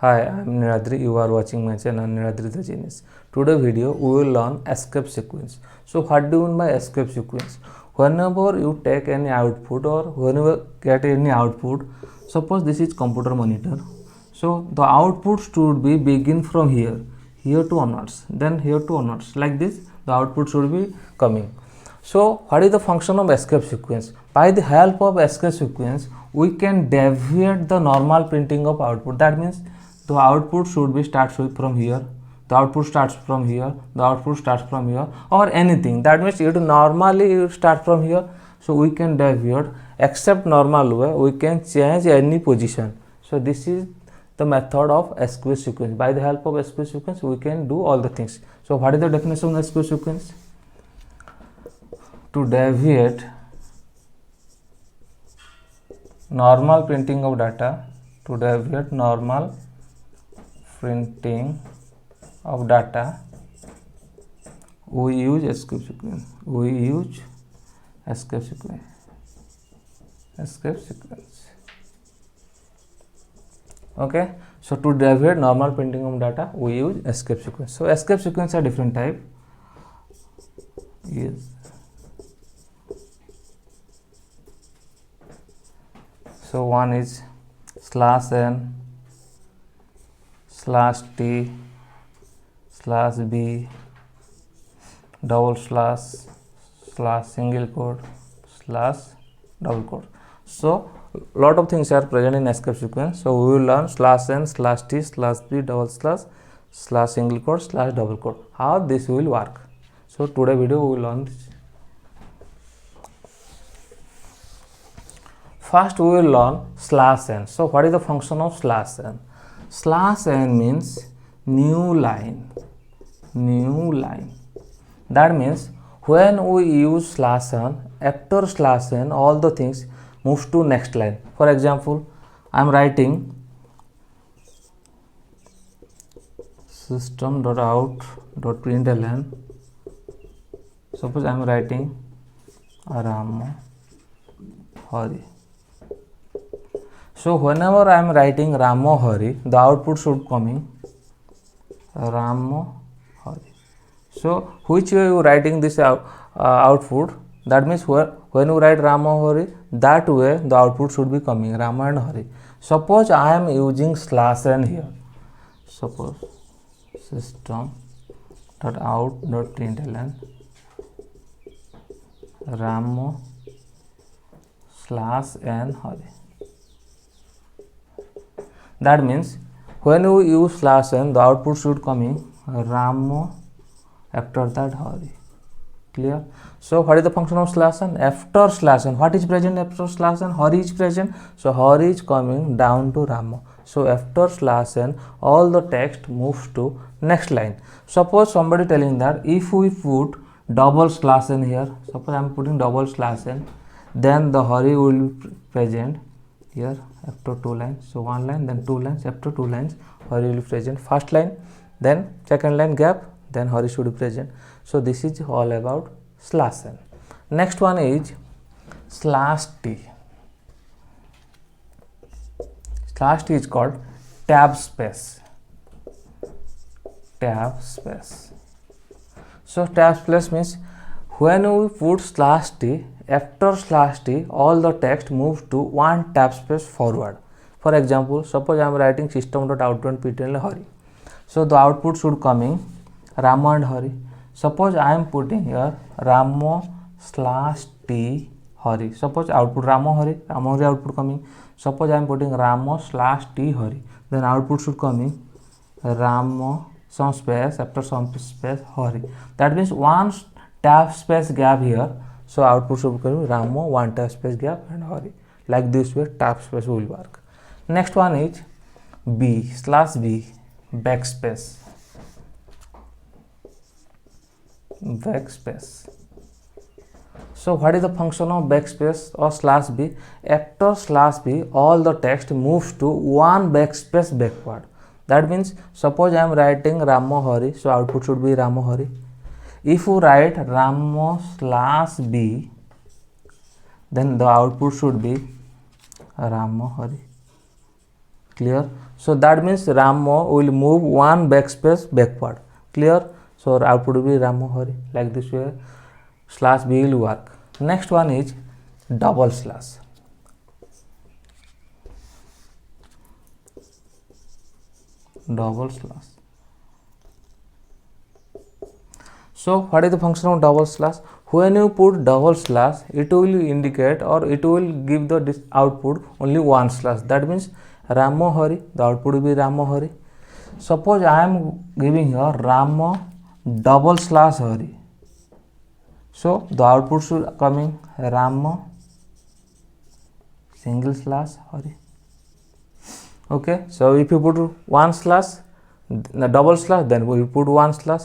Hi, I am Niladri. You are watching my channel Niladri the Genius. Today video we will learn escape sequence. So what do you mean by escape sequence? Whenever you take any output or whenever get any output, suppose this is computer monitor. So the output should be begin from here to onwards, then here to onwards. Like this, the output should be coming. So what is the function of escape sequence? By the help of escape sequence, we can deviate the normal printing of output. That means the output should be starts from here, the output starts from here, the output starts from here, or anything. That means it normally start from here. So we can deviate, except normal way we can change any position. So this is the method of escape sequence. By the help of escape sequence we can do all the things. So what is the definition of escape sequence? To deviate normal printing of data, to deviate normal printing of data, we use escape sequence. We use escape sequence. Escape sequence. Okay. So to deviate normal printing of data, we use escape sequence. So escape sequence are different type. Yes. So one is /n, /t, /b, double slash, single quote, double quote. So lot of things are present in escape sequence. So we will learn /n, /t, /b, double slash, single quote, double quote. How this will work. So today video we will learn this. First we will learn /n. So what is the function of /n? /n means new line. That means when we use /n, after /n all the things moves to next line. For example, I am writing system.out.println. Suppose I am writing Ram Hari. So whenever I am writing Ramo Hari, the output should coming Ramo Hari. So which way you writing this output? That means when you write Ramo Hari, that way the output should be coming Rama and Hari. Suppose I am using /n here. Suppose system.out.println Ramo /n Hari. That means when you use /n, the output should coming Ramo, after that Hari. Clear? So what is the function of /n? After /n, what is present after /n? Hari is present. So Hari is coming down to Ramo. So after /n, all the text moves to next line. Suppose somebody telling that if we put double /n here, suppose I am putting double /n, then the Hari will be present here after 2 lines. So 1 line, then 2 lines. After 2 lines, Hari will be present. First line, then second line gap, then Hari should be present. So this is all about /n. Next one is /t. /t is called tab space. So tab space means when we put /t, after /t, all the text moves to one tab space forward. For example, suppose I am writing system.out.println Hari. So the output should coming Ramo and Hari. Suppose I am putting here Ramo /t Hari. Suppose output Ramo Hari output coming. Suppose I am putting Ramo /t Hari. Then output should coming Ramo some space after some space Hari. That means one tab space gap here. So output should be Ramo, one tab space gap and Hari. Like this way tab space will work. Next one is B backspace. So what is the function of backspace or /b? After /b, all the text moves to one backspace backward. That means suppose I am writing Ramo Hari, so output should be Ramo Hari. If you write Ramo /b, then the output should be Ramo Hari. clear. So that means Ramo will move one backspace backward, clear. So our output will be Ramo Hari, like this way slash B will work. Next one is double slash. Double slash. So what is the function of double slash? When you put double slash, it will indicate or it will give the output only one slash. That means Ramo Hari, the output will be Ramo Hari. Suppose I am giving here Ramo double slash Hari. So the output should coming Ramo single slash Hari. Okay, so if you put one slash, the double slash, then we put one slash.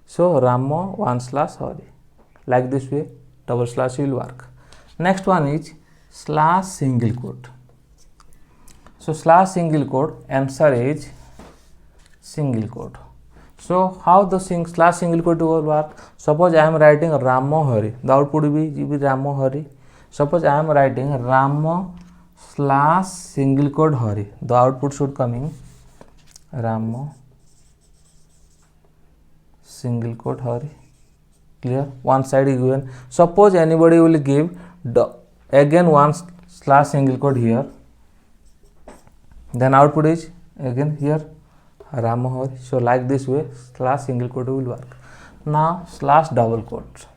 So Ramo one slash Hari. Like this way, double slash will work. Next one is slash single quote. So slash single quote, answer is single quote. So how the slash single quote will work? Suppose I am writing Ramo Hari, the output will be Ramo Hari. Suppose I am writing Ramo slash single quote Hari, the output should coming Ramo single quote Hari. Clear? One side is given. Suppose anybody will give again one slash single quote here, then output is again here Ramo Hari. So like this way slash single quote will work. Now slash double quote.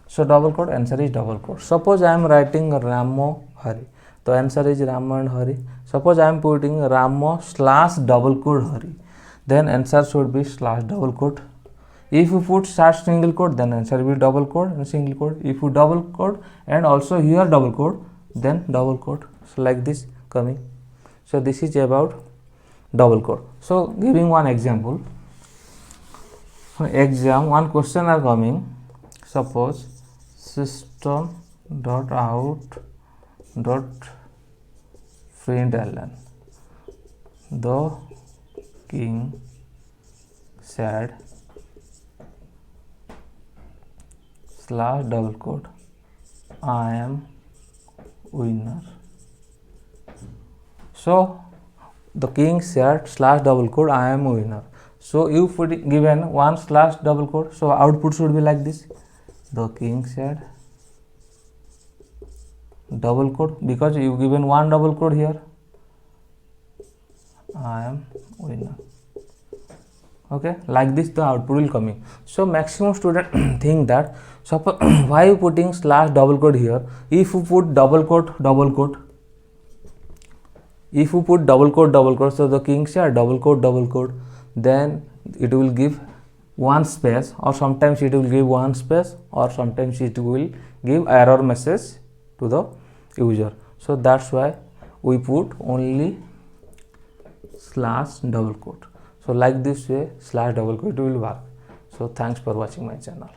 So double quote, answer is double quote. Suppose I am writing Ramo Hari, the answer is Ramo and Hari. Suppose I am putting Ramo slash double quote Hari, then answer should be slash double quote. If you put slash single quote, then answer will be double quote and single quote. If you double quote and also here double quote, then double quote. So like this coming. So this is about double quote. So giving one example. Exam, one question are coming. Suppose system dot out dot println the king said slash double quote I am winner. So the king said slash double quote I am winner. So you put given one slash double quote, so output should be like this. The king said double quote, because you given one double quote here, I am winner. Okay, like this the output will coming. So maximum student think that suppose why you putting slash double quote here? If you put double quote, if you put double quote, so the king said double quote, then it will give one space, or sometimes it will give one space, or sometimes it will give error message to the user. So that's why we put only slash double quote. So like this way slash double quote will work. So thanks for watching my channel.